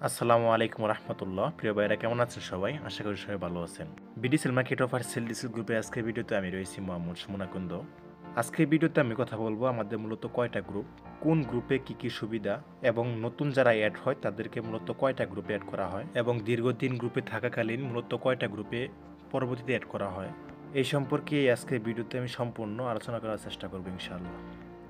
আসসালামু আলাইকুম রহমতুল্লাহ। প্রিয় ভাইরা, কেমন আছেন সবাই? আশা করি সবাই ভালো আছেন। বিডিসেল মার্কেট অফার সেল ডিসেল গ্রুপে আজকের ভিডিওতে আমি রয়েছি মোহাম্মদ সুমনাকুন্দ। আজকের ভিডিওতে আমি কথা বলবো আমাদের মূলত কয়টা গ্রুপ, কোন গ্রুপে কি কি সুবিধা, এবং নতুন যারা অ্যাড হয় তাদেরকে মূলত কয়টা গ্রুপে অ্যাড করা হয়, এবং দীর্ঘদিন গ্রুপে থাকাকালীন মূলত কয়টা গ্রুপে পরবর্তীতে অ্যাড করা হয়, এই সম্পর্কে আজকের ভিডিওতে আমি সম্পূর্ণ আলোচনা করার চেষ্টা করবো ইনশাআল্লাহ।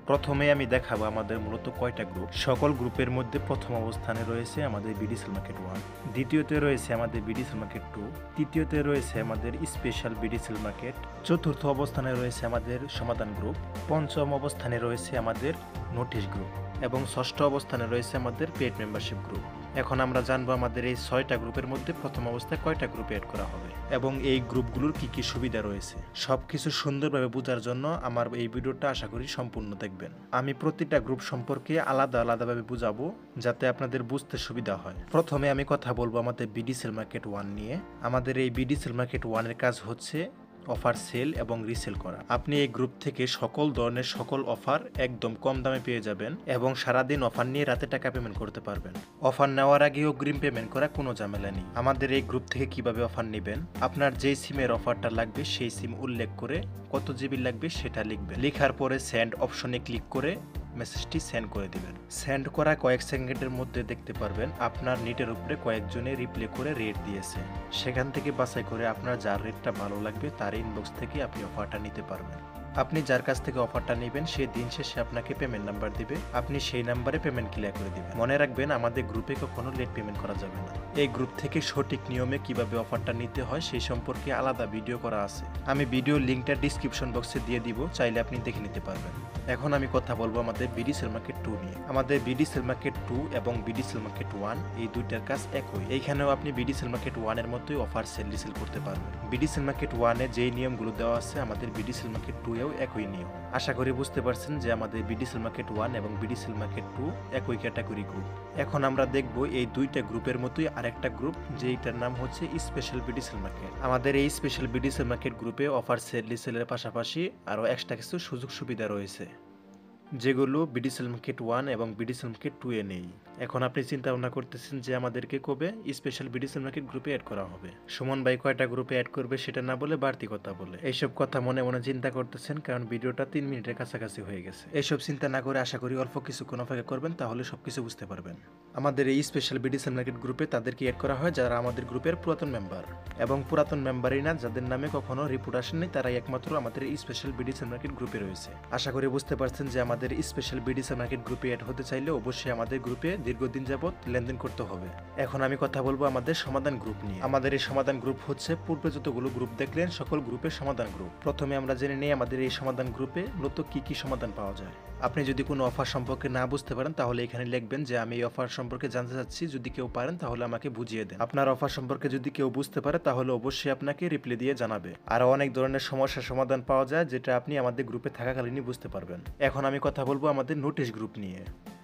প্রথমে আমি দেখাবো আমাদের মূলত কয়টা গ্রুপ। সকল গ্রুপের মধ্যে প্রথম অবস্থানে রয়েছে আমাদের বিডিসেল মার্কেট 1, দ্বিতীয়তে রয়েছে আমাদের বিডিসেল মার্কেট 2, তৃতীয়তে রয়েছে আমাদের স্পেশাল বিডিসেল মার্কেট, চতুর্থ অবস্থানে রয়েছে আমাদের সমাধান গ্রুপ, পঞ্চম অবস্থানে রয়েছে আমাদের নোটিশ গ্রুপ, এবং ষষ্ঠ অবস্থানে রয়েছে আমাদের পেড মেম্বারশিপ গ্রুপ। এখন আমরা জানবো আমাদের এই 6টা গ্রুপের মধ্যে প্রথম অবস্থায় কয়টা গ্রুপে অ্যাড করা হবে এবং এই গ্রুপগুলোর কি কি সুবিধা রয়েছে। সবকিছু সুন্দরভাবে বোঝার জন্য আমার এই ভিডিওটা আশা করি সম্পূর্ণ দেখবেন। আমি প্রতিটা গ্রুপ সম্পর্কে আলাদা আলাদাভাবে বুঝাবো যাতে আপনাদের বুঝতে সুবিধা হয়। প্রথমে আমি কথা বলবো আমাদের বিডিসেল মার্কেট 1 নিয়ে। আমাদের এই বিডিসেল মার্কেট 1 এর কাজ হচ্ছে অফার সেল এবং রিসেল করা। আপনি এই গ্রুপ থেকে সকল ধরনের সকল অফার একদম কম দামে পেয়ে যাবেন এবং সারাদিন অফার নিয়ে রাতে টাকা পেমেন্ট করতে পারবেন। অফার নেওয়ার আগে অগ্রিম পেমেন্ট করা কোনো ঝামেলা নেই। আমাদের এই গ্রুপ থেকে কিভাবে অফার নেবেন, আপনার যেই সিমের অফারটা লাগবে সেই সিম উল্লেখ করে কত জিবি লাগবে সেটা লিখবেন। লেখার পরে সেন্ড অপশনে ক্লিক করে মেসেজটি সেন্ড করে দিবেন। সেন্ড করা কয়েক সেকেন্ডের মধ্যে দেখতে পারবেন আপনার নেটের উপরে কয়েকজনে রিপ্লে করে রেট দিয়েছে। সেখান থেকে বাছাই করে আপনার যার রেটটা ভালো লাগবে তার ইনবক্স থেকে আপনি অফারটা নিতে পারবেন। আপনি যার কাছ থেকে অফারটা নেবেন সে দিন শেষে আপনাকে পেমেন্ট নাম্বার দিবে, আপনি সেই নাম্বারে পেমেন্ট ক্লিয়ার করে দিবেন। মনে রাখবেন আমাদের গ্রুপে কখনো লেট পেমেন্ট করা যাবে না। এই গ্রুপ থেকে সঠিক নিয়মে কিভাবে অফারটা নিতে হয় সেই সম্পর্কে আলাদা ভিডিও করা আছে। আমি ভিডিও লিঙ্কটা ডিসক্রিপশন বক্সে দিয়ে দিব, চাইলে আপনি দেখে নিতে পারবেন। এখন আমি কথা বলবো আমাদের বিডিসেল মার্কেট 2 নিয়ে। আমাদের বিডিসেল মার্কেট 2 এবং বিডিসেল মার্কেট 1 এই দুইটার কাজ একই। এইখানেও আপনি বিডিসেল মার্কেট 1 এর মতোই অফার সেল রিসেল করতে পারবেন। বিডিসেল মার্কেট 1 এ যেই নিয়মগুলো দেওয়া আছে আমাদের বিডিসেল মার্কেট 2 এও একই নিয়ম। আশা করি বুঝতে পারছেন যে আমাদের বিডিসেল মার্কেট 1 এবং বিডিসেল মার্কেট 2 একই ক্যাটাগরি গ্রুপ। এখন আমরা দেখব এই দুইটা গ্রুপের মতোই আরেকটা গ্রুপ যেটার নাম হচ্ছে স্পেশাল বিডিসেল মার্কেট। আমাদের এই স্পেশাল বিডিসেল মার্কেট গ্রুপে অফার সেল রিসেলের পাশাপাশি আরও এক্সট্রা কিছু সুযোগ সুবিধা রয়েছে যেগুলো বিডিসেল মার্কেট 1 এবং বিডিসেল মার্কেট 2 এ নেই। এখন আপনি চিন্তা ভাবনা করতেছেন যে আমাদেরকে কবে স্পেশাল বিডিসেল মার্কেট গ্রুপে অ্যাড করা হবে। সুমন ভাই কয়টা গ্রুপে অ্যাড করবে সেটা না বলে বাড়তি কথা বলে এইসব কথা মনে মনে চিন্তা করতেছেন, কারণ ভিডিওটা 3 মিনিটের কাছাকাছি হয়ে গেছে। এইসব চিন্তা না করে আশা করি অল্প কিছুক্ষণ অপেক্ষা করবেন, তাহলে সবকিছু বুঝতে পারবেন। আমাদের এই স্পেশাল বিডিসেল মার্কেট গ্রুপে তাদেরকে অ্যাড করা হয় যারা আমাদের গ্রুপের পুরাতন মেম্বার, এবং পুরাতন মেম্বারই না যাদের নামে কখনো রিপোর্ট আসেনি তারাই একমাত্র আমাদের এই স্পেশাল বিডিসেল মার্কেট গ্রুপে রয়েছে। আশা করি বুঝতে পারছেন যে আমাদের স্পেশাল বিডিসেল মার্কেট গ্রুপে অ্যাড হতে চাইলে অবশ্যই আমাদের গ্রুপে দীর্ঘদিন যাবত লেনদেন করতে হবে। এখন আমি কথা বলবো আমাদের সমাধান গ্রুপ নিয়ে। আমাদের এই সমাধান গ্রুপ হচ্ছে পূর্বে যতগুলো গ্রুপ দেখলেন সকল গ্রুপের সমাধান গ্রুপ। প্রথমে আমরা জেনে নিই আমাদের এই সমাধান গ্রুপে মূলত কি কি সমাধান পাওয়া যায়। আপনি যদি কোনো অফার সম্পর্কে না বুঝতে পারেন তাহলে এখানে লিখবেন যে আমি এই অফার সম্পর্কে জানতে চাচ্ছি, যদি কেউ পারেন তাহলে আমাকে বুঝিয়ে দেন। আপনার অফার সম্পর্কে যদি কেউ বুঝতে পারে তাহলে অবশ্যই আপনাকে রিপ্লাই দিয়ে জানাবে। আরো অনেক ধরনের সমস্যার সমাধান পাওয়া যায় যেটা আপনি আমাদের গ্রুপে থাকাকালীনই বুঝতে পারবেন। এখন আমি কথা বলবো আমাদের নোটিশ গ্রুপ নিয়ে।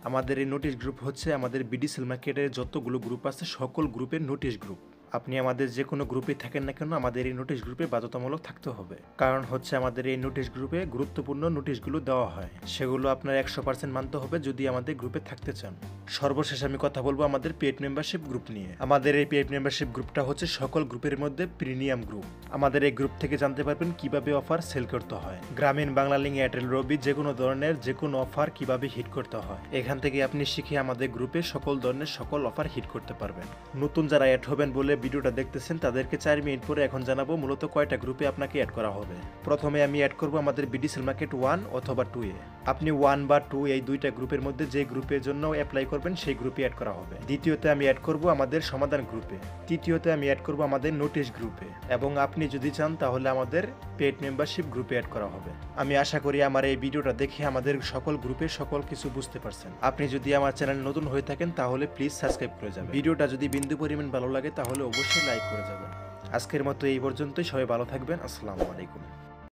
আমাদের এই নোটিশ গ্রুপ হচ্ছে আমাদের বিডিসেল মার্কেটের যতগুলো গ্রুপ আছে সকল গ্রুপের নোটিশ গ্রুপ। আপনি আমাদের যে কোনো গ্রুপে থাকেন না কেন আমাদের এই নোটিশ গ্রুপে বাধ্যতামূলক থাকতে হবে, কারণ হচ্ছে আমাদের এই নোটিশ গ্রুপে গুরুত্বপূর্ণ নোটিশগুলো দেওয়া হয়, সেগুলো আপনার 100% মানতে হবে যদি আমাদের গ্রুপে থাকতে চান। সর্বশেষ আমি কথা বলবো আমাদের পেড মেম্বারশিপ গ্রুপ নিয়ে। আমাদের এই পেড মেম্বারশিপ গ্রুপটা হচ্ছে সকল গ্রুপের মধ্যে প্রিমিয়াম গ্রুপ। আমাদের এই গ্রুপ থেকে জানতে পারবেন কিভাবে অফার সেল করতে হয়, গ্রামীণ, বাংলালিংক, এয়ারটেল, রবি যে কোনো ধরনের যে কোনো অফার কিভাবে হিট করতে হয় এখান থেকে আপনি শিখে আমাদের গ্রুপে সকল ধরনের সকল অফার হিট করতে পারবেন। নতুন যারা অ্যাড হবেন বলে ভিডিওটা দেখতেছেন তাদেরকে 4 মিনিট পরে এখন জানাবো মূলত কয়টা গ্রুপে আপনাকে অ্যাড করা হবে। প্রথমে আমি অ্যাড করব আমাদের বিডিসেল মার্কেট 1 অথবা 2 এ। আপনি 1 বা 2 এই দুইটা গ্রুপের মধ্যে যে গ্রুপের জন্য অ্যাপ্লাই করবেন সেই গ্রুপে অ্যাড করা হবে। দ্বিতীয়তে আমি অ্যাড করব আমাদের সমাধান গ্রুপে। তৃতীয়তে আমি অ্যাড করব আমাদের নোটিশ গ্রুপে, এবং আপনি যদি চান তাহলে আমাদের পেড মেম্বারশিপ গ্রুপে অ্যাড করা হবে। আমি আশা করি আমার এই ভিডিওটা দেখে আমাদের সকল গ্রুপে সকল কিছু বুঝতে পারছেন। আপনি যদি আমার চ্যানেল নতুন হয়ে থাকেন তাহলে প্লিজ সাবস্ক্রাইব করে যাবেন। ভিডিওটা যদি বিন্দু পরিমাণ ভালো লাগে তাহলে অবশ্যই লাইক করে যাবেন। আজকের মতো এই পর্যন্তই, সবাই ভালো থাকবেন। আসসালামু আলাইকুম।